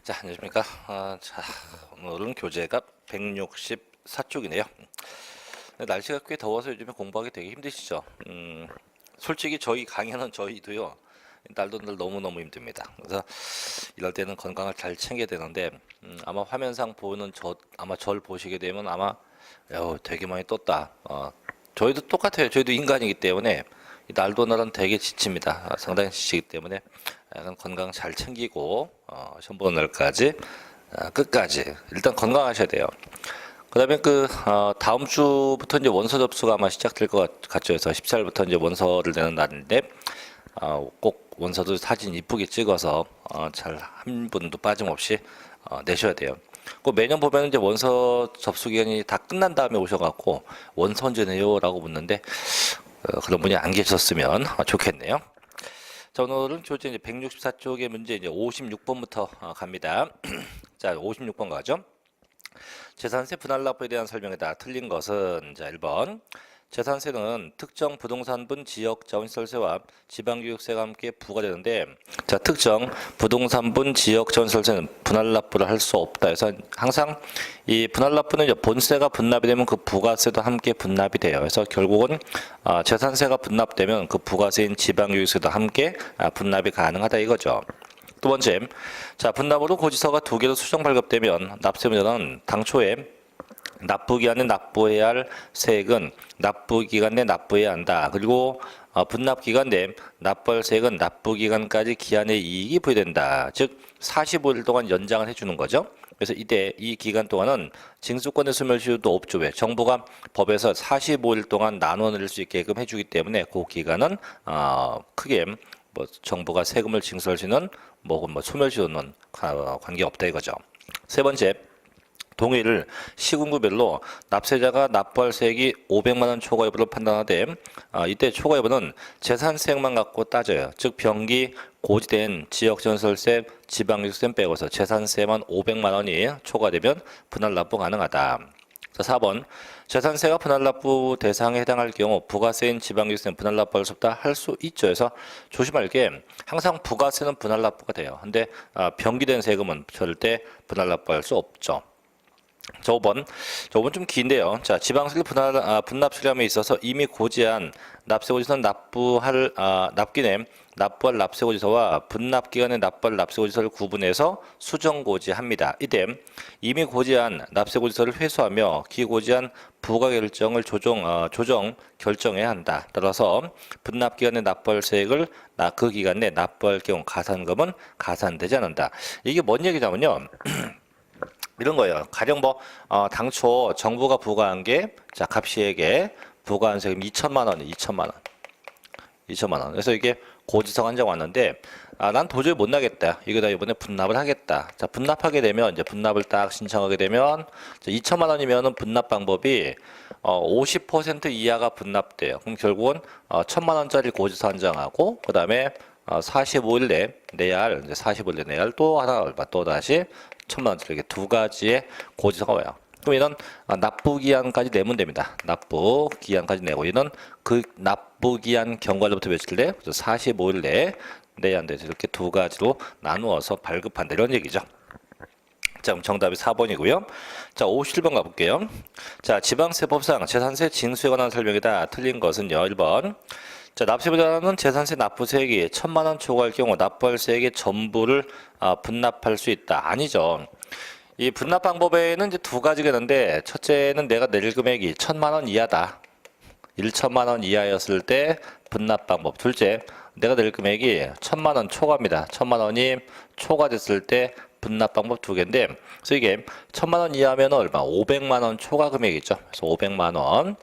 자, 안녕하십니까. 자, 오늘은 교재가 164쪽이네요. 날씨가 꽤 더워서 요즘에 공부하기 되게 힘드시죠? 솔직히 저희 강의하는 저희도요, 날도 날 너무너무 힘듭니다. 그래서 이럴 때는 건강을 잘 챙겨야 되는데, 아마 화면상 보는 아마 절 보시게 되면 아마, 되게 많이 떴다. 저희도 똑같아요. 저희도 인간이기 때문에, 이 날도 날은 되게 지칩니다. 상당히 지치기 때문에, 건강 잘 챙기고, 시험 보는 날까지, 끝까지, 일단 건강하셔야 돼요. 그 다음에 다음 주부터 이제 원서 접수가 아마 시작될 것 같죠. 그래서 14일부터 이제 원서를 내는 날인데, 꼭 원서도 사진 이쁘게 찍어서, 잘 한 분도 빠짐없이, 내셔야 돼요. 꼭 매년 보면 이제 원서 접수 기간이 다 끝난 다음에 오셔갖고, 원서 언제 내요? 라고 묻는데, 그런 분이 안 계셨으면 좋겠네요. 자, 오늘은 교재 이제 164쪽의 문제 이제 56번부터 갑니다. 자, 56번 가죠. 재산세 분할납부에 대한 설명이다. 틀린 것은 자 1번 재산세는 특정 부동산분 지역자원시설세와 지방교육세가 함께 부과되는데 자 특정 부동산분 지역자원시설세는 분할납부를 할 수 없다 해서 항상 이 분할납부는 이제 본세가 분납이 되면 그 부가세도 함께 분납이 돼요. 그래서 결국은 재산세가 분납되면 그 부가세인 지방교육세도 함께 분납이 가능하다 이거죠. 두 번째, 자 분납으로 고지서가 2개로 수정 발급되면 납세문제는 당초에 납부기간에 납부해야 할 세액은 납부기간 내 납부해야 한다. 그리고 분납기간 내 납부할 세액은 납부기간까지 기한의 이익이 부여된다. 즉 45일 동안 연장을 해주는 거죠. 그래서 이때 이 기간 동안은 징수권의 소멸시효도 없죠. 왜? 정부가 법에서 45일 동안 나눠 낼 수 있게끔 해주기 때문에 그 기간은 크게 정부가 세금을 징수할 수 있는 소멸시효는 관계 없다 이거죠. 세 번째. 동의를 시군구별로 납세자가 납부할 세액이 500만 원 초과 여부를 판단하되 이때 초과 여부는 재산세액만 갖고 따져요. 즉 병기 고지된 지역전설세, 지방육세 빼고서 재산세만 500만 원이 초과되면 분할납부 가능하다. 자, 4번 재산세가 분할납부 대상에 해당할 경우 부가세인 지방육세는 분할납부할 수 없다 할 수 있죠. 그래서 조심할 게 항상 부가세는 분할납부가 돼요. 근데 병기된 세금은 절대 분할납부할 수 없죠. 자, 5번 좀 긴데요. 자, 지방세 분납 수량에 있어서 이미 고지한 납세고지서는 납기내 납부할 납세고지서와 분납기간에 납부할 납세고지서를 구분해서 수정고지합니다. 이때 이미 고지한 납세고지서를 회수하며 기고지한 부가결정을 조정 결정해야 한다. 따라서 분납기간에 납부할 세액을 그 기간 내 납부할 경우 가산금은 가산되지 않는다. 이게 뭔 얘기냐면요. 이런 거예요. 가령 당초 정부가 부과한 게, 자, 갑시에게 부과한 세금 2천만 원이 2천만 원. 그래서 이게 고지서가 한 장 왔는데, 난 도저히 못 나겠다. 이거다 이번에 분납을 하겠다. 자, 분납하게 되면, 이제 분납을 딱 신청하게 되면, 2천만 원이면은 분납 방법이, 50% 이하가 분납돼요. 그럼 결국은, 1천만 원짜리 고지서 한 장하고, 그 다음에, 45일 내 내야 할, 이제 45일 내 내야 할 또 하나, 또 다시, 1천만 원짜리 이렇게 두 가지의 고지서가 와요. 그럼 이는 납부기한까지 내면 됩니다. 납부기한까지 내고 이는 그 납부기한 경과일부터 며칠 내? 45일 내에 내야 한다. 이렇게 두 가지로 나누어서 발급한다. 이런 얘기죠. 자, 그럼 정답이 4번이고요. 자, 57번 가볼게요. 자, 지방세법상 재산세 징수에 관한 설명이다. 틀린 것은요. 1번. 자, 납세보다는 재산세 납부세액이 1천만 원 초과할 경우 납부할 세액의 전부를 분납할 수 있다. 아니죠. 이 분납 방법에는 이제 두 가지가 있는데 첫째는 내가 낼 금액이 1천만 원 이하다. 1천만 원 이하였을 때 분납 방법. 둘째, 내가 낼 금액이 1천만 원 초과입니다. 1천만 원이 초과됐을 때 분납 방법 두 개인데 그래서 이게 1천만 원 이하면 얼마? 500만 원 초과 금액이죠. 그래서 500만 원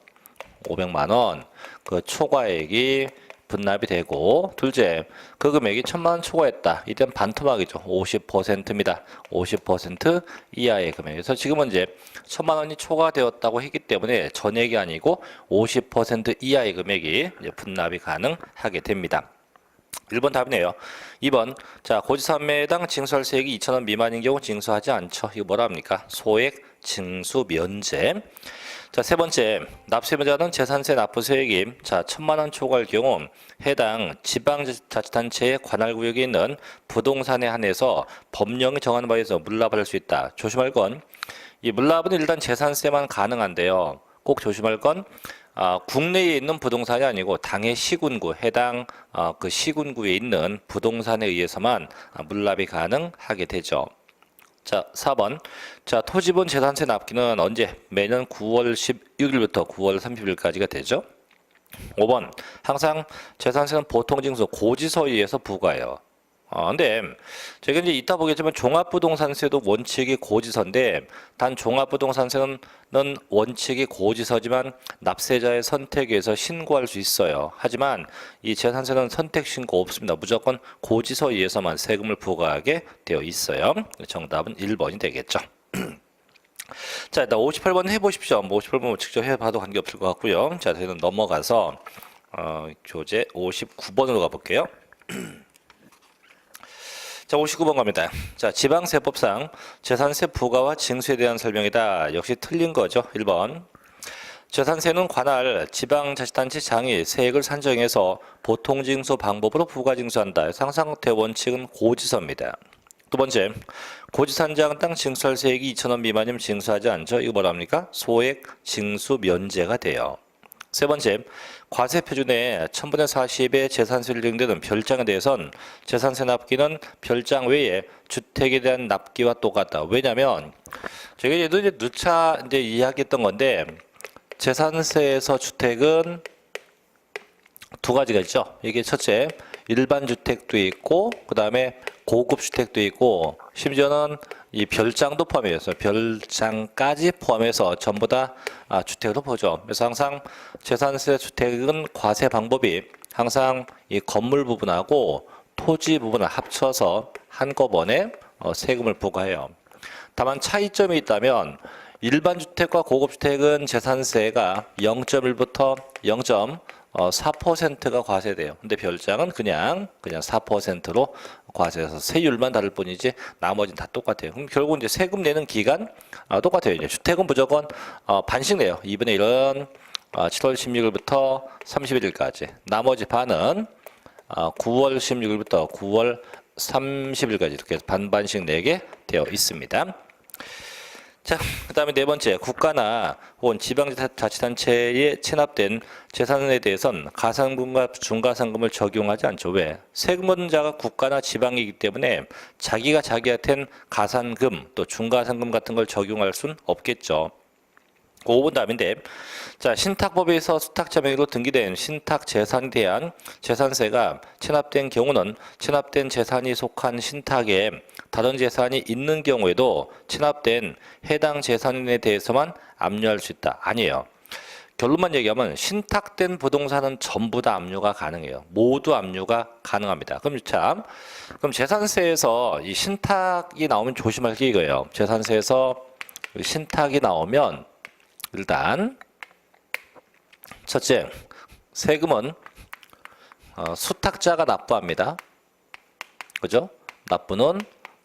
그 초과액이 분납이 되고 둘째 그 금액이 1천만 원 초과했다. 이땐 반토막이죠. 50%입니다. 50% 이하의 금액에서 지금은 이제 1천만 원이 초과되었다고 했기 때문에 전액이 아니고 50% 이하의 금액이 이제 분납이 가능하게 됩니다. 1번 답이네요. 2번 자 고지서 판매당 징수할 세액이 2,000원 미만인 경우 징수하지 않죠. 이거 뭐라 합니까? 소액 징수 면제. 자, 세 번째, 납세자는 재산세 납부세액이 1,000만 원 초과할 경우 해당 지방자치단체의 관할구역에 있는 부동산에 한해서 법령이 정하는 바에 의해서 물납을 할 수 있다. 조심할 건 이 물납은 일단 재산세만 가능한데요. 꼭 조심할 건 국내에 있는 부동산이 아니고 당해 시군구, 해당 그 시군구에 있는 부동산에 의해서만 물납이 가능하게 되죠. 자, 4번. 자, 토지분 재산세 납기는 언제? 매년 9월 16일부터 9월 30일까지가 되죠. 5번. 항상 재산세는 보통징수 고지서에 의해서 부과해요. 근데 제가 이제 이따 보겠지만 종합부동산세도 원칙이 고지서인데 단 종합부동산세는 원칙이 고지서지만 납세자의 선택에 의해서 신고할 수 있어요. 하지만 이 재산세는 선택 신고 없습니다. 무조건 고지서에 의해서만 세금을 부과하게 되어 있어요. 정답은 1번이 되겠죠. 자, 일단 58번 해보십시오. 58번 직접 해봐도 관계없을 것 같고요. 자, 저희는 넘어가서 교재 59번으로 가볼게요. 자, 59번 갑니다. 자, 지방세법상 재산세 부과와 징수에 대한 설명이다. 역시 틀린 거죠. 1번. 재산세는 관할 지방자치단체장이 세액을 산정해서 보통징수 방법으로 부과징수한다. 상상태 원칙은 고지서입니다. 두 번째, 고지산지하는 땅 징수할 세액이 2,000원 미만이면 징수하지 않죠. 이거 뭐랍니까? 소액 징수 면제가 돼요. 세 번째, 과세 표준의 1000분의 40의 재산세를 정되는 별장에 대해선 재산세 납기는 별장 외에 주택에 대한 납기와 똑같다. 왜냐하면 저희가 얘도 이제 누차 이제 이야기했던 건데 재산세에서 주택은 두 가지가 있죠. 이게 첫째, 일반 주택도 있고 그 다음에 고급 주택도 있고 심지어는 이 별장도 포함해서 별장까지 포함해서 전부 다 주택으로 보죠. 그래서 항상 재산세 주택은 과세 방법이 항상 이 건물 부분하고 토지 부분을 합쳐서 한꺼번에 세금을 부과해요. 다만 차이점이 있다면 일반 주택과 고급 주택은 재산세가 0.1부터 0.4%가 과세돼요. 근데 별장은 그냥 4%로 과세해서 세율만 다를 뿐이지 나머지는 다 똑같아요. 그럼 결국 이제 세금 내는 기간 똑같아요. 이제 주택은 무조건 반씩 내요. 2분의 1은 7월 16일부터 31일까지. 나머지 반은 9월 16일부터 9월 30일까지 이렇게 반반씩 내게 되어 있습니다. 자, 그 다음에 네 번째, 국가나 혹은 지방자치단체에 체납된 재산에 대해선 가산금과 중과상금을 적용하지 않죠. 왜? 세금자가 국가나 지방이기 때문에 자기가 자기한텐 가산금 또 중과상금 같은 걸 적용할 수는 없겠죠. 5번 답인데, 자, 신탁법에서 수탁자 명의로 등기된 신탁 재산에 대한 재산세가 체납된 경우는 체납된 재산이 속한 신탁에 다른 재산이 있는 경우에도 체납된 해당 재산에 대해서만 압류할 수 있다. 아니에요. 결론만 얘기하면 신탁된 부동산은 전부 다 압류가 가능해요. 모두 압류가 가능합니다. 그럼 재산세에서 이 신탁이 나오면 조심할 게 이거예요. 재산세에서 신탁이 나오면 일단 첫째, 세금은 수탁자가 납부합니다. 그죠? 납부는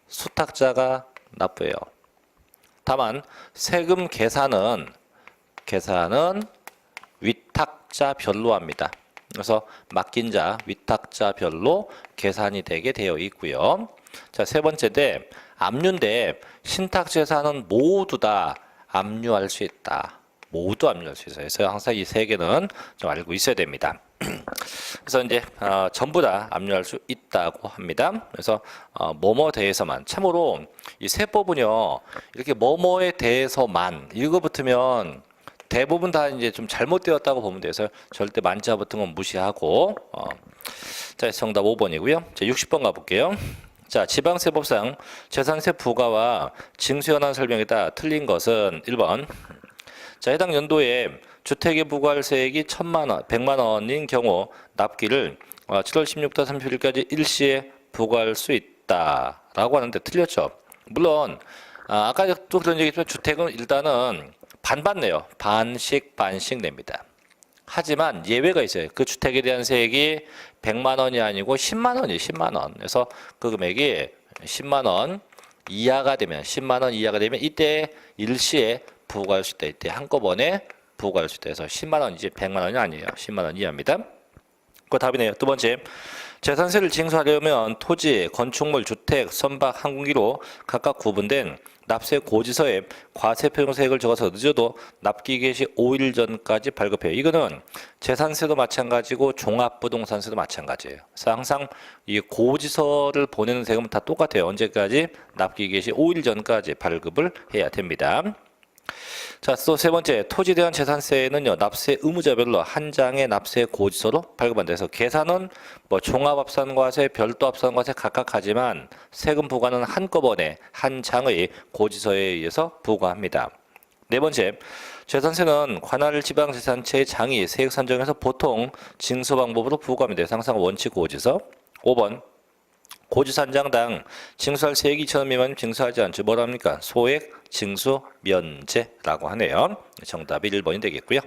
수탁자가 납부해요. 다만 세금 계산은 위탁자별로 합니다. 그래서 맡긴 자, 위탁자별로 계산이 되게 되어 있고요. 자, 세 번째인데 압류인데 신탁 재산은 모두 다 압류할 수 있다. 모두 압류할 수 있어요. 그래서 항상 이 세 개는 좀 알고 있어야 됩니다. 그래서 이제 전부 다 압류할 수 있다고 합니다. 그래서 뭐뭐 대해서만, 참고로 이 세법은요 이렇게 뭐뭐에 대해서만 이거 붙으면 대부분 다 이제 좀 잘못되었다고 보면 돼서 절대 만자 붙은 건 무시하고 자, 정답 5번이고요. 자, 60번 가볼게요. 자, 지방세법상 재산세 부과와 징수에 관한 설명이다. 틀린 것은 1번. 자, 해당 연도에 주택에 부과할 세액이 100만 원인 경우 납기를 7월 16일부터 30일까지 일시에 부과할 수 있다라고 하는데 틀렸죠. 물론 아까 또 그런 얘기했지만 주택은 일단은 반반 내요. 반씩 냅니다. 하지만 예외가 있어요. 그 주택에 대한 세액이 100만 원이 아니고 10만 원이에요. 10만 원. 그래서 그 금액이 10만 원 이하가 되면 10만 원 이하가 되면 이때 일시에 부과할 수 있다. 이때 한꺼번에 부과할 수 있다. 해서 10만 원이지 100만 원이 아니에요. 10만 원 이하입니다. 그 답이네요. 두 번째, 재산세를 징수하려면 토지, 건축물, 주택, 선박, 항공기로 각각 구분된 납세 고지서에 과세표용세액을 적어서 늦어도 납기 개시 5일 전까지 발급해요. 이거는 재산세도 마찬가지고 종합부동산세도 마찬가지예요. 그래서 항상 이 고지서를 보내는 세금은 다 똑같아요. 언제까지? 납기 개시 5일 전까지 발급을 해야 됩니다. 자, 또 세 번째, 토지에 대한 재산세는요, 납세 의무자별로 한 장의 납세 고지서로 발급한다. 해서 계산은 뭐 종합합산과세, 별도합산과세 각각 하지만 세금 부과는 한꺼번에 한 장의 고지서에 의해서 부과합니다. 네 번째, 재산세는 관할 지방재산체의 장이 세액 산정에서 보통 징수 방법으로 부과합니다. 항상 원칙 고지서. 5번, 고지서 한 장당 징수할 세액이 2,000원 미만이면 징수하지 않죠. 뭐랍니까? 소액 징수 면제라고 하네요. 정답이 1번이 되겠고요.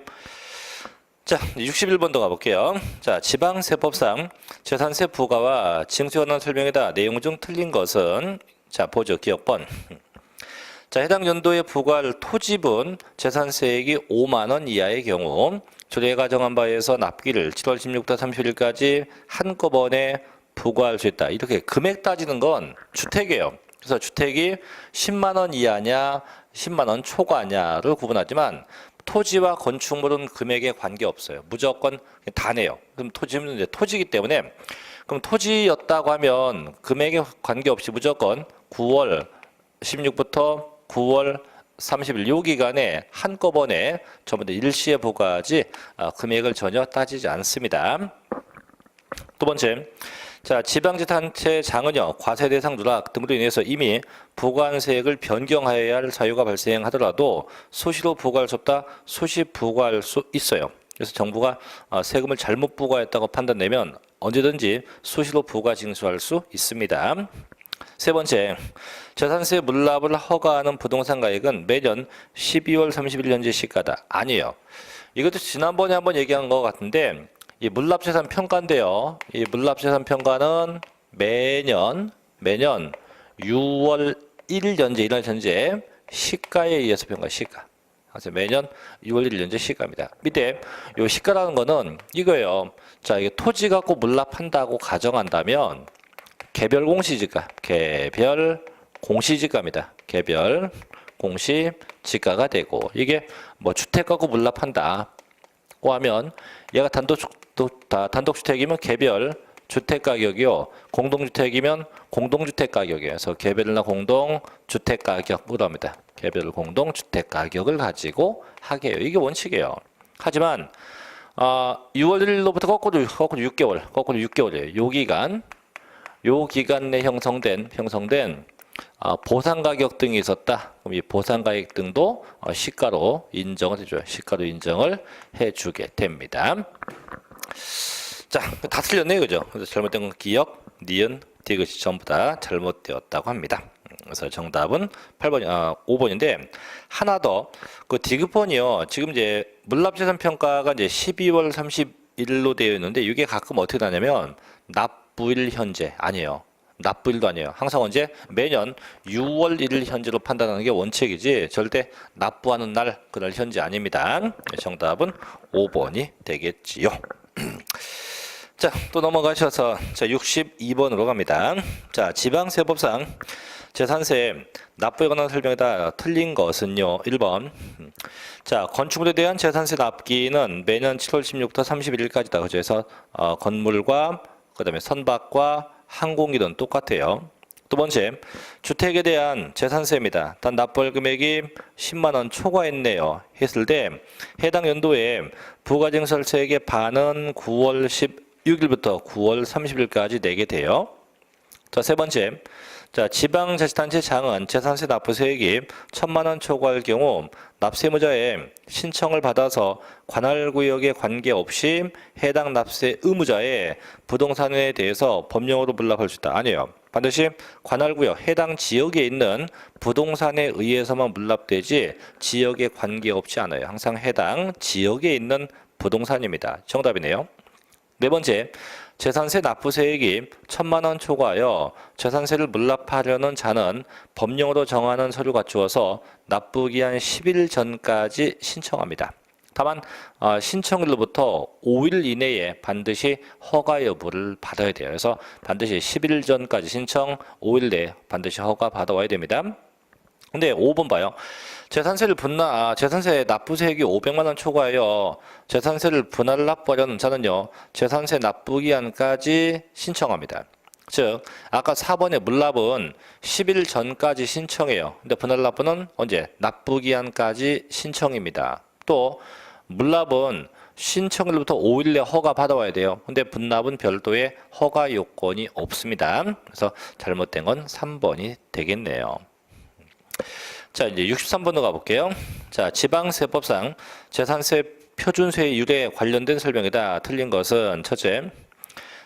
자, 61번도 가볼게요. 자, 지방세법상 재산세 부과와 징수에 관한 설명에다 내용 중 틀린 것은, 자, 보죠. 기억번. 자, 해당 연도에 부과할 토지분 재산세액이 5만 원 이하의 경우 조례가 정한 바에서 납기를 7월 16일부터 30일까지 한꺼번에 부과할 수 있다. 이렇게 금액 따지는 건 주택이에요. 그래서 주택이 10만 원 이하냐 10만 원 초과냐를 구분하지만 토지와 건축물은 금액에 관계없어요. 무조건 다 내요. 그럼 토지는 이제 토지이기 때문에, 그럼 토지였다고 하면 금액에 관계없이 무조건 9월 16부터 9월 30일 요 기간에 한꺼번에 전부 다 일시에 부과하지 금액을 전혀 따지지 않습니다. 두 번째, 자, 지방재산체 장은요, 과세 대상 누락 등으로 인해서 이미 부과한 세액을 변경하여야 할 사유가 발생하더라도 수시로 부과할 수 없다, 수시 부과할 수 있어요. 그래서 정부가 세금을 잘못 부과했다고 판단되면 언제든지 수시로 부과 징수할 수 있습니다. 세 번째, 재산세 물납을 허가하는 부동산 가액은 매년 12월 30일 현재 시가다. 아니에요. 이것도 지난번에 한번 얘기한 것 같은데, 이 물납재산 평가인데요. 이 물납재산 평가는 매년 6월 1일 현재, 이날 현재 시가에 의해서 평가, 시가. 그래서 매년 6월 1일 현재 시가입니다. 밑에 요 시가라는 거는 이거예요. 자, 이게 토지 갖고 물납한다고 가정한다면 개별 공시지가, 개별 공시지가입니다. 개별 공시지가가 되고, 이게 뭐 주택 갖고 물납한다고 하면 얘가 단독주택이면 개별 주택 가격이요, 공동주택이면 공동주택 가격이에요. 그래서 개별이나 공동주택 가격으로 합니다. 개별 공동주택 가격을 가지고 하게 해요. 이게 원칙이에요. 하지만 6월 1일로부터 거꾸로 6개월이에요. 요 기간 내 형성된 보상가격 등이 있었다. 그럼 이 보상가격 등도 시가로 인정을 해줘요. 시가로 인정을 해주게 됩니다. 자, 다 틀렸네요. 그죠? 그래서 잘못된 건 기역, 니은, 디귿이 전부 다 잘못되었다고 합니다. 그래서 정답은 5번인데, 하나 더, 그 디귿번이요. 지금 이제 물납재산 평가가 이제 12월 31일로 되어 있는데, 이게 가끔 어떻게 나냐면, 납부일 현재 아니에요. 납부일도 아니에요. 항상 언제? 매년 6월 1일 현재로 판단하는 게 원칙이지 절대 납부하는 날, 그날 현재 아닙니다. 정답은 5번이 되겠지요. 자, 또 넘어가셔서 자 62번으로 갑니다. 자, 지방세법상 재산세 납부에 관한 설명에다 틀린 것은요. 1번. 자, 건축물에 대한 재산세 납기는 매년 7월 16부터 31일까지다. 그래서 건물과 그다음에 선박과 항공기는 똑같아요. 두 번째, 주택에 대한 재산세입니다. 단 납부할 금액이 10만 원 초과했네요. 했을 때 해당 연도에 부가증설세액의 반은 9월 16일부터 9월 30일까지 내게 돼요. 자, 세 번째, 자, 지방자치단체 장은 재산세 납부세액이 1,000만 원 초과할 경우 납세의무자의 신청을 받아서 관할구역에 관계없이 해당 납세 의무자의 부동산에 대해서 법령으로 물납할 수 있다. 아니에요. 반드시 관할구역 해당 지역에 있는 부동산에 의해서만 물납되지 지역에 관계없지 않아요. 항상 해당 지역에 있는 부동산입니다. 정답이네요. 네 번째, 재산세 납부세액이 1,000만 원 초과하여 재산세를 물납하려는 자는 법령으로 정하는 서류 갖추어서 납부기한 10일 전까지 신청합니다. 다만 신청일로부터 5일 이내에 반드시 허가 여부를 받아야 돼요. 그래서 반드시 10일 전까지 신청, 5일 내에 반드시 허가 받아와야 됩니다. 근데 5번 봐요. 재산세 납부세액이 500만 원 초과하여 재산세를 분할 납부하려는 자는요, 재산세 납부기한까지 신청합니다. 즉, 아까 4번의 물납은 10일 전까지 신청해요. 근데 분할 납부는 언제? 납부기한까지 신청입니다. 또 물납은 신청일로부터 5일 내 허가 받아와야 돼요. 근데 분납은 별도의 허가 요건이 없습니다. 그래서 잘못된 건 3번이 되겠네요. 자, 이제 63번으로 가볼게요. 자, 지방세법상 재산세 표준세율에 관련된 설명이다. 틀린 것은 첫째,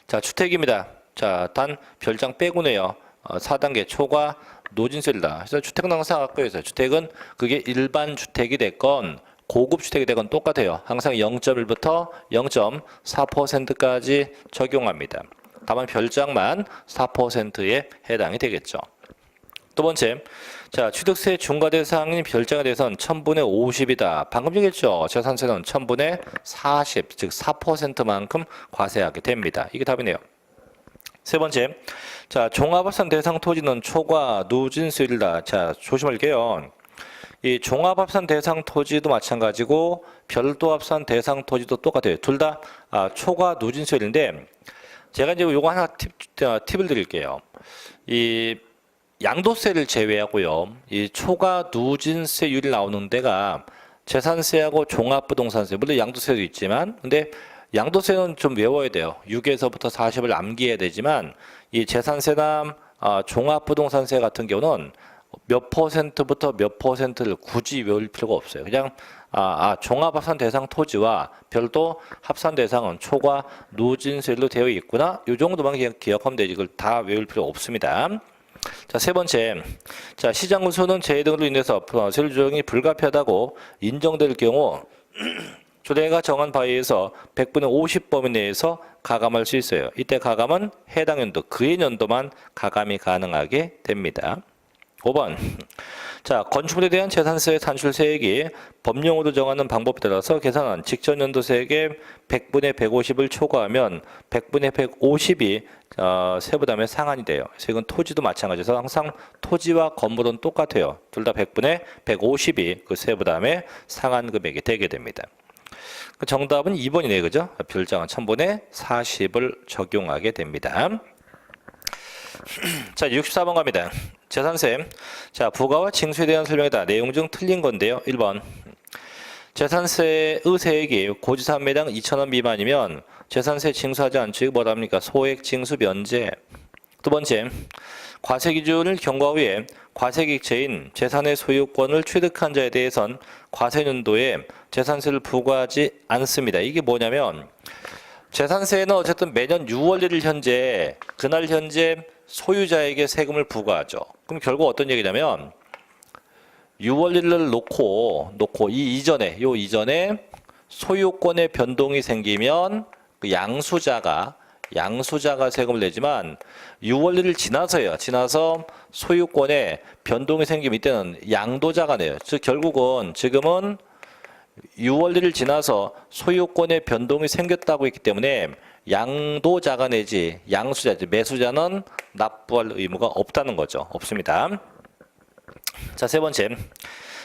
자, 주택입니다. 자, 단 별장 빼고네요. 4단계 초과 노진세율이다. 그래서 주택당사학교에서 주택은 그게 일반 주택이 됐건 고급 주택이 되건 똑같아요. 항상 0.1부터 0.4%까지 적용합니다. 다만 별장만 4%에 해당이 되겠죠. 두 번째, 자, 취득세 중과 대상인 별장에 대해서는 1000분의 50이다. 방금 얘기했죠. 재산세는 1000분의 40, 즉 4%만큼 과세하게 됩니다. 이게 답이네요. 세 번째, 자, 종합합산 대상 토지는 초과 누진세율이다. 자, 조심할게요. 이 종합합산 대상 토지도 마찬가지고 별도합산 대상 토지도 똑같아요. 둘 다 초과 누진세율인데, 제가 이제 요거 하나 팁을 드릴게요. 이 양도세를 제외하고요, 이 초과 누진세율이 나오는 데가 재산세하고 종합부동산세, 물론 양도세도 있지만, 근데 양도세는 좀 외워야 돼요. 6에서부터 40을 암기해야 되지만, 이 재산세나 종합부동산세 같은 경우는 몇 퍼센트부터 몇 퍼센트를 굳이 외울 필요가 없어요. 그냥 종합합산 대상 토지와 별도 합산 대상은 초과 누진세율로 되어 있구나, 이 정도만 기억하면 되지 이걸 다 외울 필요 없습니다. 자, 세 번째, 자, 시장군수는 재해 등으로 인해서 세율 조정이 불가피하다고 인정될 경우 조례가 정한 바에 의해서 100분의 50 범위 내에서 가감할 수 있어요. 이때 가감은 해당 연도, 그해 연도만 가감이 가능하게 됩니다. 5번, 자, 건축물에 대한 재산세 산출세액이 법령으로 정하는 방법에 따라서 계산한 직전 연도 세액의 100분의 150을 초과하면 100분의 150이 세부담의 상한이 돼요. 그래서 이건 토지도 마찬가지여서 항상 토지와 건물은 똑같아요. 둘 다 100분의 150이 그 세부담의 상한 금액이 되게 됩니다. 그 정답은 2번이네요. 그죠? 별장은 1000분의 40을 적용하게 됩니다. 자, 64번 갑니다. 재산세. 자, 부가와 징수에 대한 설명이다. 내용 중 틀린 건데요. 1번. 재산세의 세액이 고지산매당 2,000원 미만이면 재산세 징수하지 않죠. 이거 뭐랍니까? 소액 징수 면제. 두 번째, 과세 기준을 경과 후에 과세객체인 재산의 소유권을 취득한 자에 대해선 과세연도에 재산세를 부과하지 않습니다. 이게 뭐냐면 재산세는 어쨌든 매년 6월 1일 현재, 그날 현재 소유자에게 세금을 부과하죠. 그럼 결국 어떤 얘기냐면 6월 1일을 놓고 이 이전에 소유권의 변동이 생기면 그 양수자가 세금을 내지만 6월 1일 지나서 소유권에 변동이 생기면 이때는 양도자가 내요. 즉 결국은 지금은 6월 1일 지나서 소유권에 변동이 생겼다고 했기 때문에 양도자가 내지 양수자지 매수자는 납부할 의무가 없다는 거죠. 없습니다. 자, 세 번째.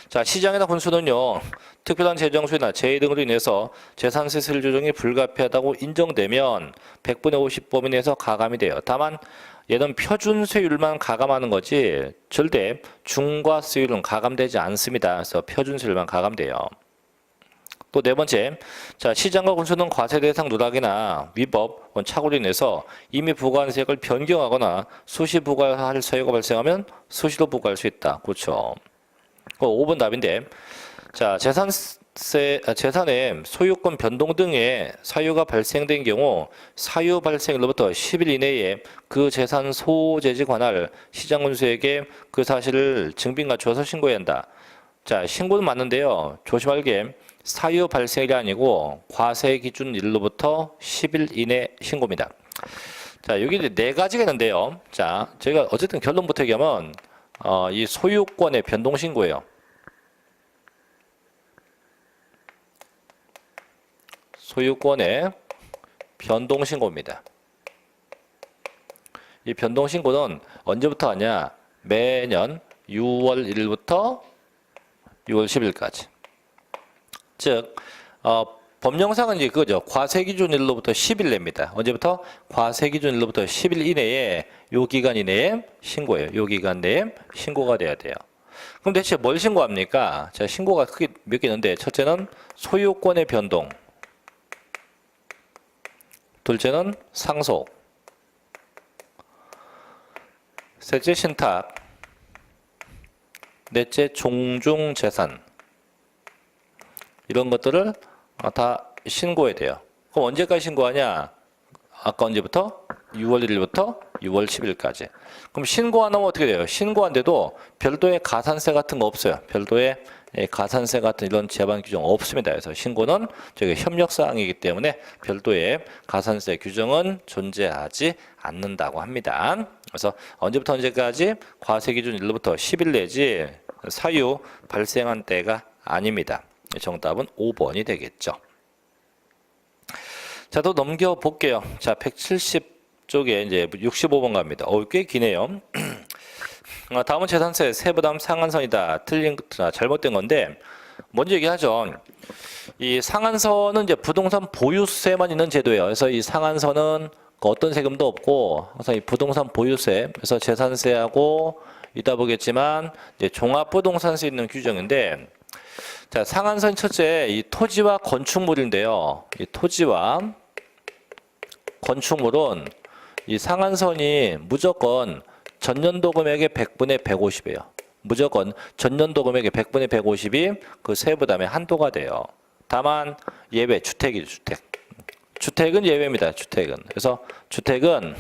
자, 시장이나 군수는요, 특별한 재정수나 재해 등으로 인해서 재산세 세율 조정이 불가피하다고 인정되면 100분의 50 범위 내에서 가감이 돼요. 다만 얘는 표준세율만 가감하는 거지 절대 중과세율은 가감되지 않습니다. 그래서 표준세율만 가감돼요. 또 네 번째, 자, 시장과 군수는 과세 대상 누락이나 위법, 착오로 인해서 이미 부과한 세액을 변경하거나 수시 부과할 사유가 발생하면 수시로 부과할 수 있다. 그렇죠. 5번 답인데, 자, 재산의 소유권 변동 등의 사유가 발생된 경우 사유 발생일로부터 10일 이내에 그 재산 소재지 관할 시장군수에게 그 사실을 증빙 갖추어서 신고해야 한다. 자, 신고는 맞는데요. 조심할 게 사유 발생일이 아니고 과세 기준 일로부터 10일 이내 신고입니다. 자, 여기 이제 네 가지가 있는데요. 자, 제가 어쨌든 결론부터 얘기하면 이 소유권의 변동 신고예요. 소유권의 변동 신고입니다. 이 변동 신고는 언제부터 하냐? 매년 6월 1일부터 6월 10일까지. 즉, 법령상은 이제 그거죠. 과세기준일로부터 10일 냅니다. 언제부터? 과세기준일로부터 10일 이내에 요 기간 이내에 신고예요. 요 기간 내에 신고가 돼야 돼요. 그럼 대체 뭘 신고합니까? 자, 신고가 크게 몇 개 있는데 첫째는 소유권의 변동, 둘째는 상속, 셋째 신탁, 넷째 종중재산. 이런 것들을 다 신고해야 돼요. 그럼 언제까지 신고하냐? 아까 언제부터? 6월 1일부터 6월 10일까지. 그럼 신고 안 하면 어떻게 돼요? 신고 안 돼도 별도의 가산세 같은 거 없어요. 별도의 가산세 같은 이런 제한 규정 없습니다. 그래서 신고는 저기 협력사항이기 때문에 별도의 가산세 규정은 존재하지 않는다고 합니다. 그래서 언제부터 언제까지? 과세기준 1일부터 10일 내지 사유 발생한 때가 아닙니다. 정답은 5번이 되겠죠. 자, 또 넘겨 볼게요. 자, 170쪽에 이제 65번 갑니다. 꽤 기네요. 다음은 재산세 세부담 상한선이다. 잘못된 건데 먼저 얘기하죠. 이 상한선은 이제 부동산 보유세만 있는 제도예요. 그래서 이 상한선은 어떤 세금도 없고 항상 이 부동산 보유세, 그래서 재산세하고 이따 보겠지만 이제 종합부동산세 있는 규정인데, 자, 상한선 첫째 이 토지와 건축물인데요. 이 토지와 건축물은 이 상한선이 무조건 전년도 금액의 100분의 150이에요. 무조건 전년도 금액의 100분의 150이 그 세부담의 한도가 돼요. 다만 예외 주택이죠. 주택은 예외입니다. 주택은. 그래서 주택은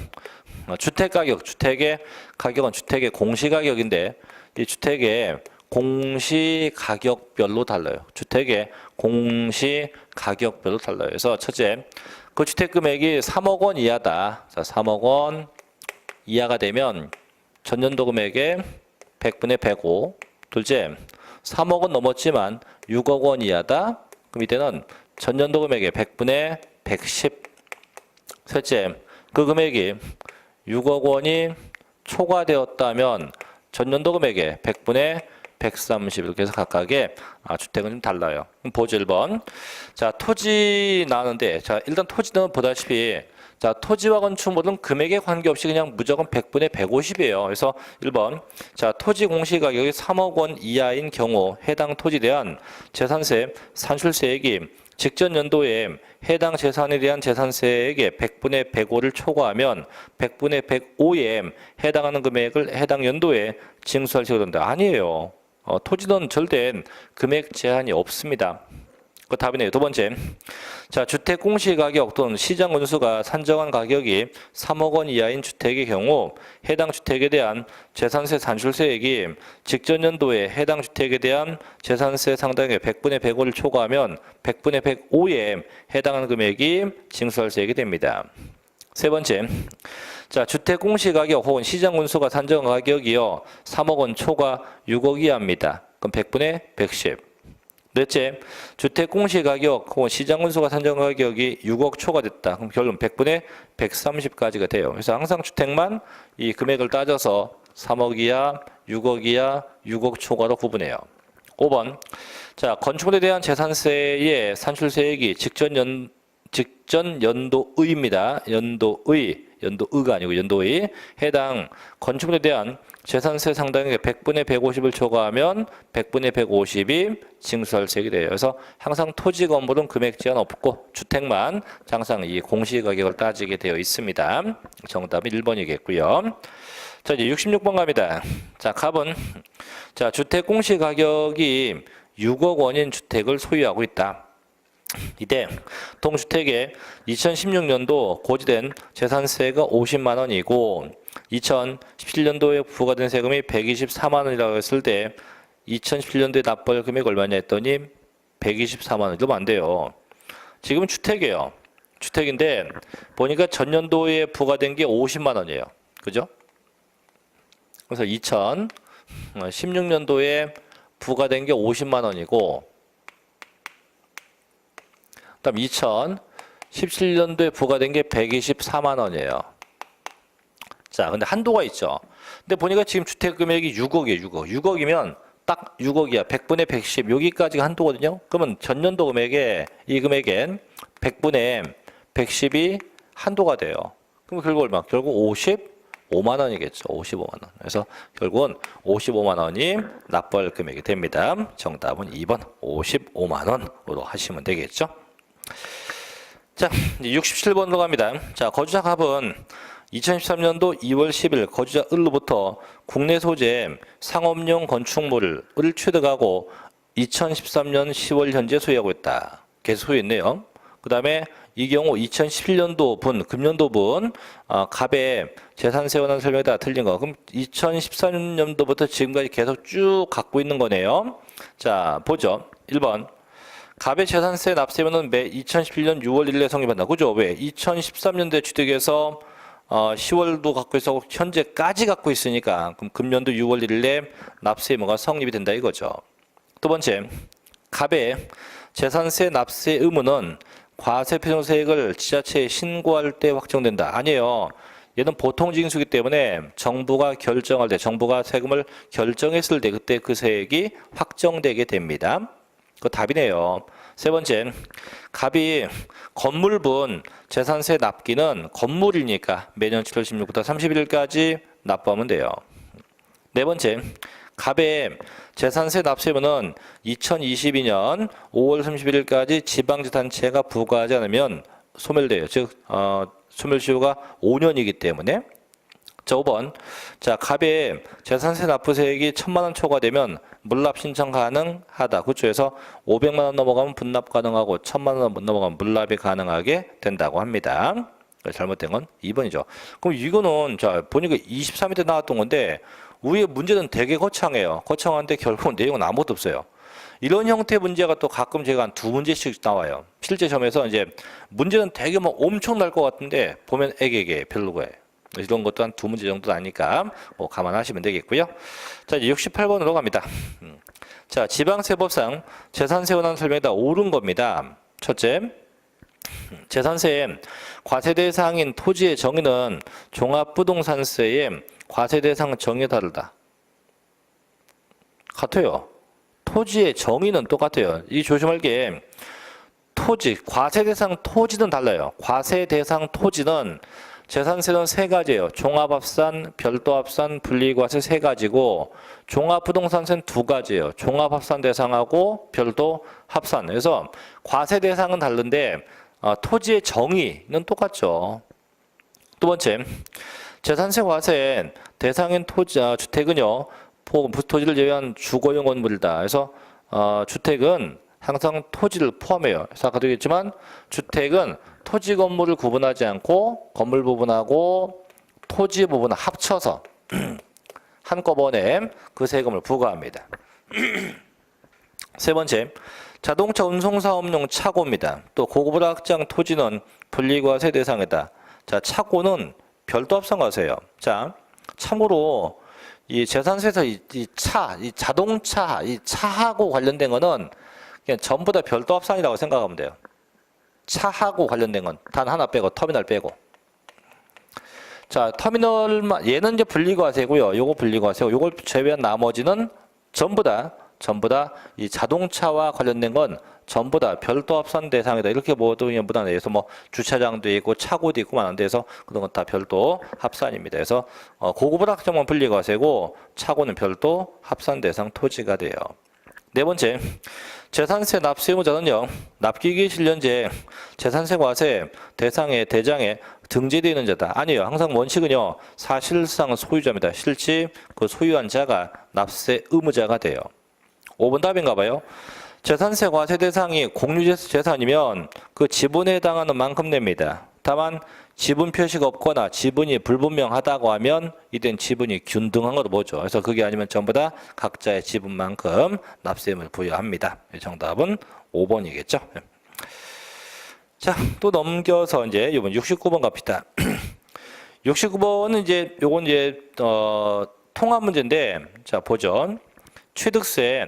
주택 가격, 주택의 가격은 주택의 공시가격인데 이 주택의 공시가격별로 달라요. 주택의 공시가격별로 달라요. 그래서 첫째, 그 주택 금액이 3억 원 이하다. 자, 3억 원 이하가 되면 전년도 금액의 100분의 105. 둘째, 3억 원 넘었지만 6억 원 이하다. 그럼 이때는 전년도 금액의 100분의 110. 셋째, 그 금액이 6억 원이 초과되었다면 전년도 금액의 100분의 130 이렇게 해서 각각의 주택은 좀 달라요. 그럼 보죠. 1번. 자, 토지 나왔는데, 자, 일단 토지는 보다시피, 자, 토지와 건축물은 금액에 관계없이 그냥 무조건 100분의 150이에요. 그래서 1번. 자, 토지 공시가격이 3억 원 이하인 경우 해당 토지에 대한 재산세, 산출세액이 직전 연도에 해당 재산에 대한 재산세액의 100분의 105를 초과하면 100분의 105에 해당하는 금액을 해당 연도에 징수할 시가 된다. 아니에요. 토지는 절대 금액 제한이 없습니다. 그 답이네요. 두 번째. 자, 주택 공시가격 또는 시장 건수가 산정한 가격이 3억 원 이하인 주택의 경우 해당 주택에 대한 재산세 산출세액이 직전 연도에 해당 주택에 대한 재산세 상당의 100분의 105를 초과하면 100분의 105에 해당하는 금액이 징수할세액이 됩니다. 세 번째. 자, 주택 공시가격 혹은 시장 건수가 산정 가격이요 3억 원 초과 6억 이하입니다. 그럼 100분의 110. 넷째, 주택 공시가격 혹은 시장 건수가 산정 가격이 6억 초과됐다. 그럼 결론 100분의 130까지가 돼요. 그래서 항상 주택만 이 금액을 따져서 3억 이하, 6억 이하, 6억 초과로 구분해요. 5번. 자, 건축물에 대한 재산세의 산출세액이 직전 연도의입니다. 연도의가 아니고 연도의 해당 건축물에 대한 재산세 상당액의 100분의 150을 초과하면 100분의 150이 징수할세액이 돼요. 그래서 항상 토지 건물은 금액 제한 없고 주택만 항상 이 공시가격을 따지게 되어 있습니다. 정답이 1번이겠고요. 자, 이제 66번 갑니다. 자, 갑은 자, 주택 공시가격이 6억 원인 주택을 소유하고 있다. 이때 동주택에 2016년도 고지된 재산세가 50만 원이고 2017년도에 부과된 세금이 124만 원이라고 했을 때 2017년도에 납부할 금액이 얼마냐 했더니 124만 원. 이러면 안 돼요. 지금 주택이에요. 주택인데 보니까 전년도에 부과된 게 50만 원이에요. 그죠? 그래서 2016년도에 부과된 게 50만 원이고 그다음 2017년도에 부과된 게 124만 원이에요. 자, 근데 한도가 있죠. 근데 보니까 지금 주택 금액이 6억이에요. 6억. 6억이면 딱 6억이야. 100분의 110 여기까지가 한도거든요. 그러면 전년도 금액에 이 금액엔 100분의 110이 한도가 돼요. 그럼 결국 얼마? 결국 55만 원이겠죠. 55만 원. 그래서 결국은 55만 원이 납부할 금액이 됩니다. 정답은 2번 55만 원으로 하시면 되겠죠. 자, 이제 67번으로 갑니다. 자, 거주자 값은 2013년도 2월 10일 거주자 을로부터 국내 소재 상업용 건축물을 취득하고 2013년 10월 현재 소유하고 있다. 계속 소유했네요. 그 다음에 이 경우 2011년도 분, 금년도 분, 갑의 재산세 원화 설명에 따라 틀린 거. 그럼 2013년도부터 지금까지 계속 쭉 갖고 있는 거네요. 자, 보죠. 1번. 갑의 재산세 납세면은 매 2011년 6월 1일에 성립한다. 그죠? 왜? 2013년도에 취득해서 10월도 갖고 있어 현재까지 갖고 있으니까 그럼 금년도 6월 1일에 납세 의무가 성립이 된다 이거죠. 두 번째, 갑의 재산세 납세 의무는 과세표준세액을 지자체에 신고할 때 확정된다. 아니에요. 얘는 보통징수이기 때문에 정부가 결정할 때, 정부가 세금을 결정했을 때 그때 그 세액이 확정되게 됩니다. 그 답이네요. 세 번째, 갑이 건물분 재산세 납기는 건물이니까 매년 7월 16일부터 31일까지 납부하면 돼요. 네 번째, 갑의 재산세 납세분은 2022년 5월 31일까지 지방자치단체가 부과하지 않으면 소멸돼요. 즉 소멸시효가 5년이기 때문에. 자, 5번. 자, 갑의 재산세 납부세액이 1,000만 원 초과되면 물납 신청 가능하다. 그렇죠? 그래서 500만 원 넘어가면 분납 가능하고 1,000만 원 넘어가면 물납이 가능하게 된다고 합니다. 잘못된 건 2번이죠. 그럼 이거는 자, 보니까 23일 때 나왔던 건데 위에 문제는 되게 거창해요. 거창한데 결국은 내용은 아무것도 없어요. 이런 형태의 문제가 또 가끔 제가 한 2문제씩 나와요. 실제 시험에서 이제 문제는 되게 뭐 엄청날 것 같은데 보면 애게게 별로 거예요. 이런 것도 한 2문제 정도 나니까 뭐 감안하시면 되겠고요. 자, 이제 68번으로 갑니다. 자, 지방세법상 재산세 원환 설명이 다 옳은 겁니다. 첫째, 재산세 과세 대상인 토지의 정의는 종합부동산세의 과세 대상 정의에 다르다. 같아요. 토지의 정의는 똑같아요. 이 조심할 게 토지, 과세 대상 토지는 달라요. 과세 대상 토지는 재산세는 세 가지예요. 종합합산, 별도합산, 분리과세 세 가지고 종합부동산세는 두 가지예요. 종합합산 대상하고 별도 합산. 그래서 과세 대상은 다른데 토지의 정의는 똑같죠. 두 번째, 재산세 과세 대상인 토지, 주택은요. 토지를 제외한 주거용 건물이다. 그래서 주택은 항상 토지를 포함해요. 그래서 아까도 얘기했지만 주택은 토지 건물을 구분하지 않고 건물 부분하고 토지 부분을 합쳐서 한꺼번에 그 세금을 부과합니다. 세 번째, 자동차 운송사업용 차고입니다. 또 고급으로 확장 토지는 분리과세 대상이다. 자, 차고는 별도 합산과세예요. 자, 참고로 이 재산세에서 이 자동차, 이 차하고 관련된 거는 그냥 전부 다 별도 합산이라고 생각하면 돼요. 차하고 관련된 건 단 하나 빼고 터미널 빼고. 자, 터미널만 얘는 이제 분리과세고요. 요거 분리과세고 요걸 제외한 나머지는 전부 다 이 자동차와 관련된 건 전부 다 별도 합산 대상이다. 이렇게 모두 무단해서 뭐 주차장도 있고 차고도 있고 많은데 해서 그런 건 다 별도 합산입니다. 그래서 고급 확정만 분리과세고 차고는 별도 합산 대상 토지가 돼요. 네 번째, 재산세 납세 의무자는요, 납기기 실련제 재산세 과세 대장에 등재되어 있는 자다. 아니에요. 항상 원칙은요, 사실상 소유자입니다. 실제 그 소유한 자가 납세 의무자가 돼요. 5번 답인가 봐요. 재산세 과세 대상이 공유재산이면 그 지분에 해당하는 만큼 냅니다. 다만 지분 표시가 없거나 지분이 불분명하다고 하면 이땐 지분이 균등한 것으로 보죠. 그래서 그게 아니면 전부 다 각자의 지분만큼 납세금을 부여합니다. 정답은 5번이겠죠. 자, 또 넘겨서 이제 이번 69번 갑시다. 69번은 이제 요건 이제 통합 문제인데, 자 보죠. 취득세,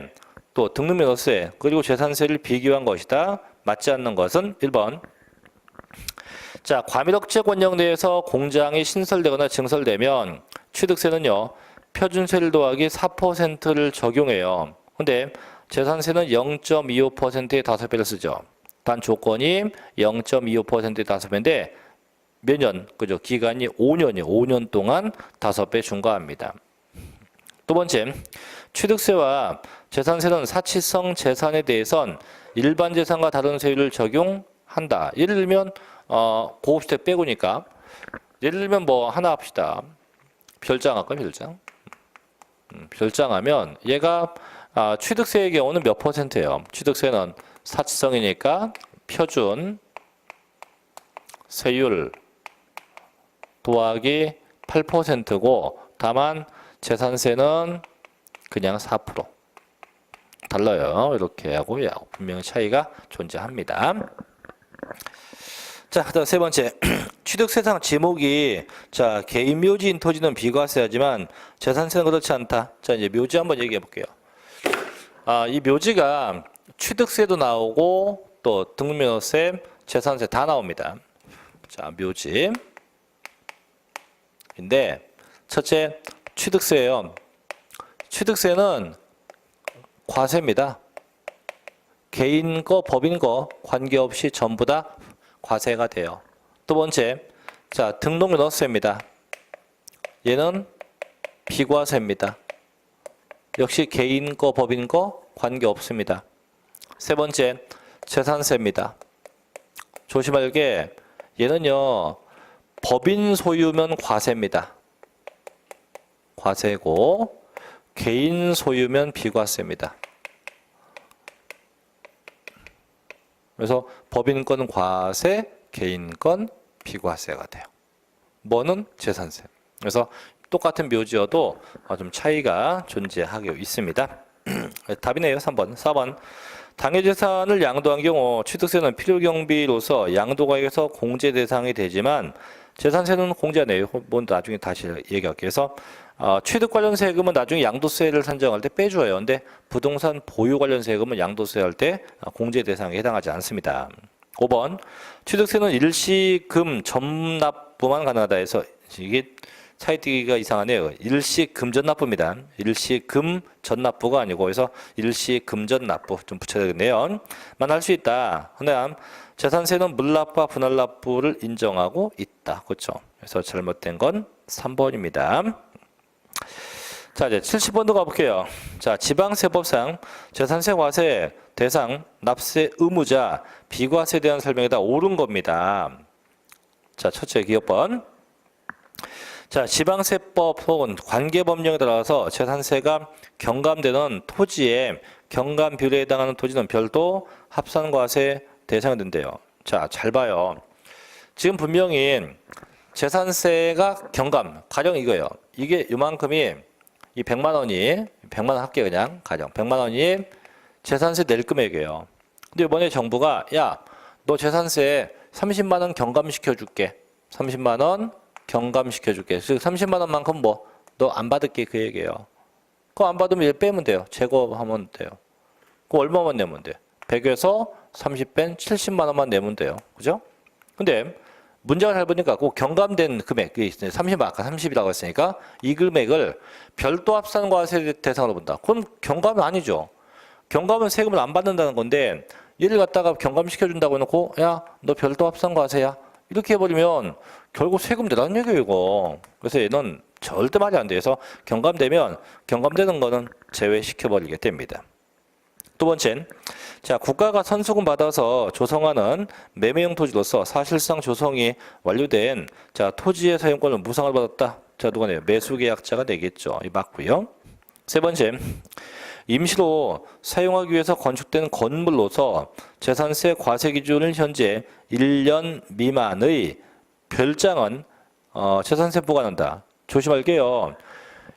또 등록면허세, 그리고 재산세를 비교한 것이다. 맞지 않는 것은 1번. 자, 과밀억제 권역 내에서 공장이 신설되거나 증설되면 취득세는요, 표준세를 더하기 4%를 적용해요. 근데 재산세는 0.25%의 5배를 쓰죠. 단 조건이 0.25%의 5배인데 몇 년? 그죠? 기간이 5년이요. 5년 동안 5배 중과합니다. 두 번째, 취득세와 재산세는 사치성 재산에 대해선 일반 재산과 다른 세율을 적용한다. 예를 들면 고급주택 빼고니까 예를 들면 뭐 하나 합시다. 별장 할까요? 별장. 별장하면 얘가 취득세의 경우는 몇 %예요? 취득세는 사치성이니까 표준 세율 더하기 8%고 다만 재산세는 그냥 4%. 달라요. 이렇게 하고 분명히 차이가 존재합니다. 자, 그다음 세 번째. 취득세상 지목이 자, 개인 묘지인 토지는 비과세하지만 재산세는 그렇지 않다. 자, 이제 묘지 한번 얘기해 볼게요. 이 묘지가 취득세도 나오고 또 등록면허세, 재산세 다 나옵니다. 자, 묘지. 인데 첫째 취득세예요. 취득세는 과세입니다. 개인 거, 법인 거 관계없이 전부 다 과세가 돼요. 두 번째, 자, 등록면허세입니다. 얘는 비과세입니다. 역시 개인 거, 법인 거 관계없습니다. 세 번째, 재산세입니다. 조심할 게 얘는요, 법인 소유면 과세입니다. 과세고 개인 소유면 비과세입니다. 그래서 법인 건 과세, 개인 건 비과세가 돼요. 뭐는 재산세. 그래서 똑같은 묘지여도 좀 차이가 존재하고 있습니다. 답이네요. 3번. 4번. 당해재산을 양도한 경우 취득세는 필요경비로서 양도가액에서 공제 대상이 되지만 재산세는 공제 안 해요. 뭐 나중에 다시 얘기할게요. 그래서 취득 관련 세금은 나중에 양도세를 산정할 때 빼줘요. 근데 부동산 보유 관련 세금은 양도세 할 때 공제 대상에 해당하지 않습니다. 5번. 취득세는 일시금 전납부만 가능하다 해서 이게 차이띠기가 이상하네요. 일시금 전납부입니다. 일시금 전납부가 아니고 그래서 일시금 전납부 좀 붙여야 되겠네요. 만 할 수 있다. 하나 재산세는 물납부와 분할납부를 인정하고 있다. 그렇죠? 그래서 잘못된 건 3번입니다. 자, 이제 70번도 가볼게요. 자, 지방세법상 재산세 과세 대상 납세 의무자 비과세에 대한 설명이 다 옳은 겁니다. 자, 첫째 기업번. 자, 지방세법 혹은 관계법령에 따라서 재산세가 경감되는 토지에 경감 비율에 해당하는 토지는 별도 합산과세 대상이 된대요. 자, 잘 봐요. 지금 분명히 재산세가 경감, 가령 이거예요. 이게 요만큼이 이 100만 원이 100만 원 할게 그냥 가령 100만 원이 재산세 낼 금액이에요. 근데 이번에 정부가 야, 너 재산세 30만 원 경감시켜 줄게. 30만 원 경감시켜 줄게. 즉 30만 원만큼 뭐 너 안 받을게 그 얘기예요. 그거 안 받으면 얘 빼면 돼요. 제거하면 돼요. 그거 얼마만 내면 돼? 100에서 30 뺀 70만 원만 내면 돼요. 그죠? 근데 문제가 잘 보니까 그 경감된 금액이 30, 아까 30이라고 했으니까 이 금액을 별도 합산과세 대상으로 본다. 그럼 경감은 아니죠. 경감은 세금을 안 받는다는 건데 얘를 갖다가 경감시켜준다고 해놓고 야, 너 별도 합산과세야. 이렇게 해버리면 결국 세금 내라는 얘기예요, 이거. 그래서 얘는 절대 말이 안 돼서 경감되면 경감되는 거는 제외시켜버리게 됩니다. 두 번째, 자, 국가가 선수금 받아서 조성하는 매매용 토지로서 사실상 조성이 완료된 자, 토지의 사용권을 무상을 받았다. 자, 누가 내요? 매수계약자가 내겠죠. 이 맞고요. 세 번째, 임시로 사용하기 위해서 건축된 건물로서 재산세 과세 기준을 현재 1년 미만의 별장은 재산세 부과한다. 조심할게요.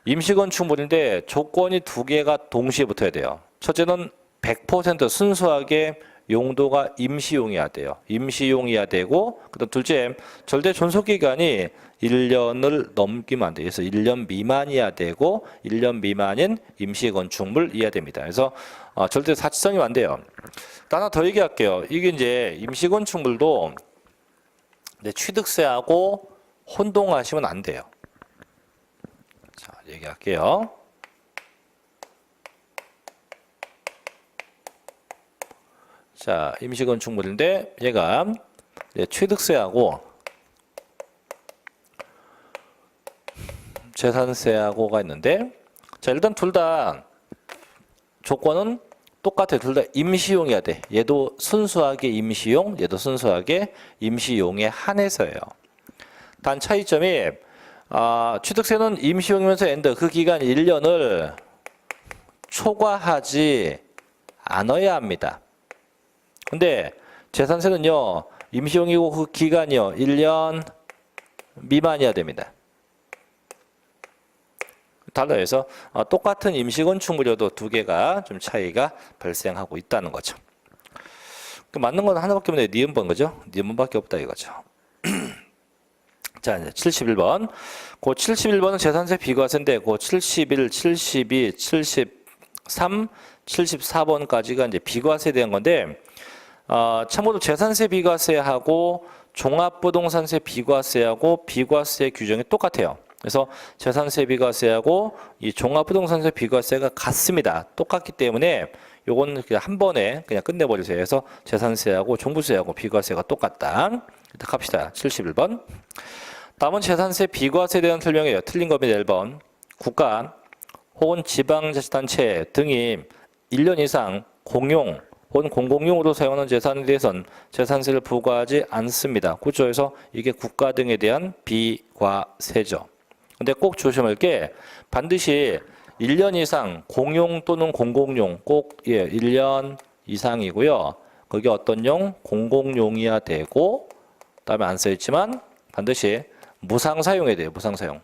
임시건축물인데 조건이 두 개가 동시에 붙어야 돼요. 첫째는 100% 순수하게 용도가 임시용이어야 돼요. 임시용이어야 되고, 그다음 둘째, 절대 존속기간이 1년을 넘기면 안 돼요. 그래서 1년 미만이어야 되고 1년 미만인 임시건축물이어야 됩니다. 그래서 절대 사치성이면 안 돼요. 또 하나 더 얘기할게요. 이게 이제 임시건축물도 이제 취득세하고 혼동하시면 안 돼요. 자, 얘기할게요. 자, 임시건축물인데 얘가 취득세하고 재산세하고가 있는데, 자, 일단 둘 다 조건은 똑같아요. 둘 다 임시용이어야 돼. 얘도 순수하게 임시용, 얘도 순수하게 임시용에 한해서예요. 단 차이점이 취득세는 임시용이면서 엔드 그 기간 1년을 초과하지 않아야 합니다. 근데 재산세는요, 임시용이고 그 기간이요 1년 미만이어야 됩니다. 달라요. 그래서 똑같은 임시건축물이어도 두 개가 좀 차이가 발생하고 있다는 거죠. 맞는 건 하나밖에 없네요. 니은번 그죠? 니은번밖에 없다 이거죠. 자, 이제 71번. 그 71번은 재산세 비과세인데 그 71, 72, 73, 74번까지가 이제 비과세에 대한 건데, 참고로 재산세 비과세하고 종합부동산세 비과세하고 비과세 규정이 똑같아요. 그래서 재산세 비과세하고 이 종합부동산세 비과세가 같습니다. 똑같기 때문에 요건 그냥 한 번에 그냥 끝내버리세요. 그래서 재산세하고 종부세하고 비과세가 똑같다. 일단 갑시다. 71번. 다음은 재산세 비과세에 대한 설명이에요. 틀린 겁니다. 1번. 국가 혹은 지방자치단체 등이 1년 이상 공용 혹은 공공용으로 사용하는 재산에 대해서는 재산세를 부과하지 않습니다. 구조에서 이게 국가 등에 대한 비과세죠. 근데 꼭 조심할 게 반드시 1년 이상 공용 또는 공공용 꼭 1년 이상이고요. 그게 어떤 용? 공공용이어야 되고, 그다음에 안 써있지만 반드시 무상 사용해야 돼요. 무상 사용.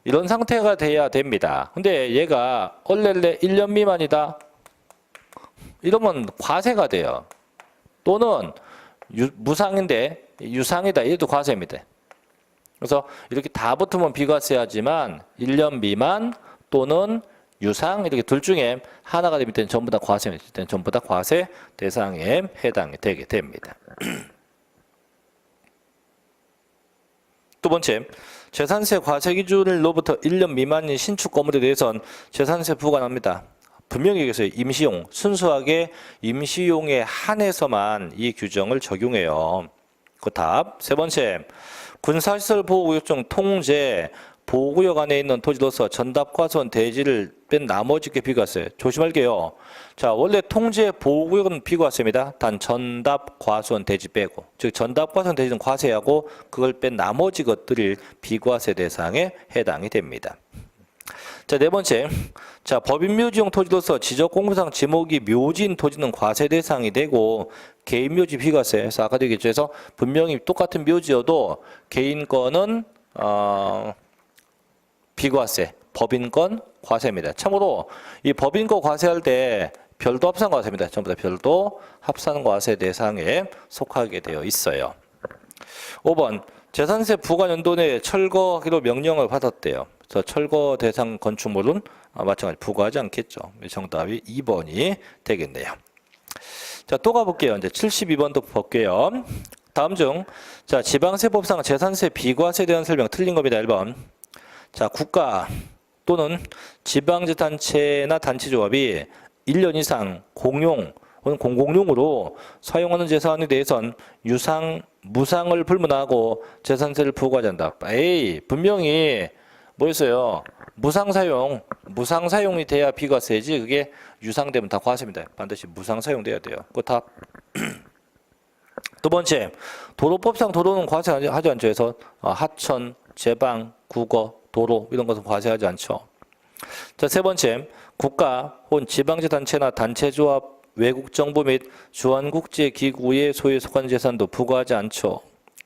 이런 상태가 돼야 됩니다. 근데 얘가 얼렐레 1년 미만이다. 이러면 과세가 돼요. 또는 무상인데 유상이다. 얘도 과세입니다. 그래서 이렇게 다 붙으면 비과세하지만 1년 미만 또는 유상 이렇게 둘 중에 하나가 되면 전부 다 과세, 전부 다 과세 대상에 해당이 되게 됩니다. 두 번째, 재산세 과세 기준일로부터 1년 미만인 신축 건물에 대해서는 재산세 부과합니다. 분명히 여기서 임시용, 순수하게 임시용에 한해서만 이 규정을 적용해요. 그 답. 세 번째, 군사시설 보호구역 중 통제 보호구역 안에 있는 토지로서 전답과수원 대지를 뺀 나머지 게 비과세. 조심할 게요. 자, 원래 통제 보호구역은 비과세입니다. 단 전답과수원 대지 빼고. 즉 전답과수원 대지는 과세하고 그걸 뺀 나머지 것들이 비과세 대상에 해당이 됩니다. 자, 네 번째. 자, 법인묘지용 토지로서 지적공부상 지목이 묘지인 토지는 과세 대상이 되고 개인묘지 비과세. 그래서 아까도 얘기했죠. 그래서 분명히 똑같은 묘지여도 개인 거는 비과세, 법인 건 과세입니다. 참고로 이 법인 거 과세할 때 별도 합산 과세입니다. 전부 다 별도 합산 과세 대상에 속하게 되어 있어요. 5번. 재산세 부과 연도 내에 철거하기로 명령을 받았대요. 그래서 철거 대상 건축물은 마찬가지 부과하지 않겠죠. 정답이 2번이 되겠네요. 자, 또 가볼게요. 이제 72번도 볼게요. 다음 중, 자, 지방세법상 재산세 비과세에 대한 설명 틀린 겁니다. 1번. 자, 국가 또는 지방자치단체나 단체조합이 1년 이상 공용 혹은 공공용으로 사용하는 재산에 대해선 유상, 무상을 불문하고 재산세를 부과하지 않는다. 에이, 분명히 뭐였어요? 무상 사용이 돼야 비과세지. 그게 유상되면 다 과세입니다. 반드시 무상 사용돼야 돼요. 그 답. 두 번째, 도로법상 도로는 과세하지 않죠. 그래서 하천, 제방, 국어, 도로 이런 것은 과세하지 않죠. 자, 세 번째, 국가 혹은 지방자치단체나 단체조합, 외국정부 및 주한국제기구의 소유에 속한 재산도 부과하지 않죠.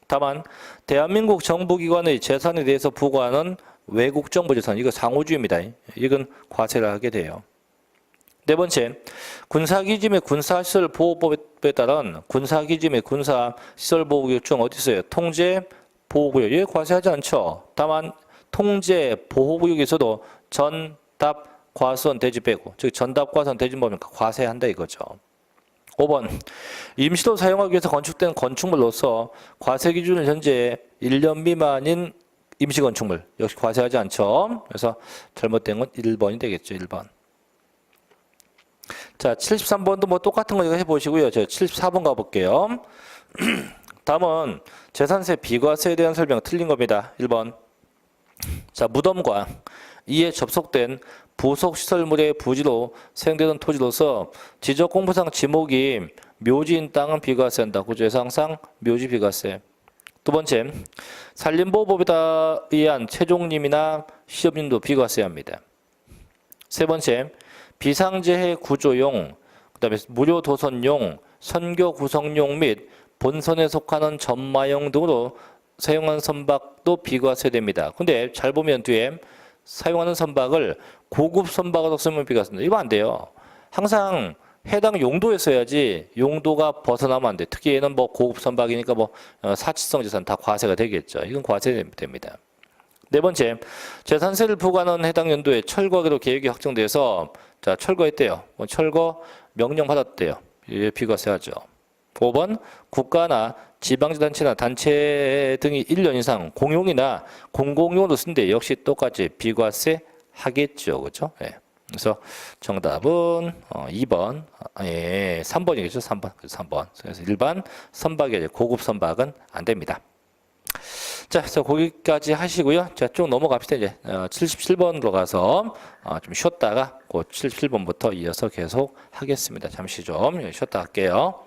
다만 대한민국 정부기관의 재산에 대해서 부과하는 외국정부 재산, 이거 상호주의입니다. 이건 과세를 하게 돼요. 네 번째, 군사기지및 군사시설보호법에 따른 군사기지 및 군사시설보호구역 중 어디 있어요? 통제 보호구역. 여기 과세하지 않죠. 다만 통제 보호구역에서도 전답 과수원 대지 빼고, 즉 전답 과수원 대지 보면 과세한다 이거죠. 5번, 임시로 사용하기 위해서 건축된 건축물로서 과세 기준은 현재 1년 미만인 임시 건축물 역시 과세하지 않죠. 그래서 잘못된 건 1번이 되겠죠. 1번. 자, 73번도 뭐 똑같은 거 이거 해보시고요. 저 74번 가볼게요. 다음은 재산세 비과세에 대한 설명 틀린 겁니다. 1번. 자, 무덤과 이에 접속된 부속시설물의 부지로 사용되는 토지로서 지적공부상 지목이 묘지인 땅은 비과세한다. 구조해상상 묘지 비과세. 두 번째, 산림보호법에 의한 채종림이나 시업림도 비과세합니다. 세 번째, 비상재해 구조용, 그다음에 무료 도선용, 선교 구성용 및 본선에 속하는 전마용 등으로 사용하는 선박도 비과세됩니다. 근데 잘 보면 뒤에 사용하는 선박을 고급 선박으로 쓰면 비과세입니다. 이거 안 돼요. 항상 해당 용도에 써야지 용도가 벗어나면 안 돼. 특히 얘는 뭐 고급 선박이니까 뭐 사치성 재산 다 과세가 되겠죠. 이건 과세됩니다. 네 번째, 재산세를 부과하는 해당 연도에 철거하기로 계획이 확정돼서 자 철거했대요. 철거 명령 받았대요. 예, 비과세하죠. 5번, 국가나 지방자치단체나 단체 등이 1년 이상 공용이나 공공용으로 쓴데 역시 똑같이 비과세 하겠죠. 그렇죠? 예. 그래서 정답은 2번, 3번이겠죠. 3번. 그래서 3번. 그래서 일반 선박이 고급 선박은 안 됩니다. 자, 그래서 거기까지 하시고요. 자, 쭉 넘어갑시다. 이제 77번으로 가서 좀 쉬었다가 그 77번부터 이어서 계속 하겠습니다. 잠시 좀 쉬었다 할게요.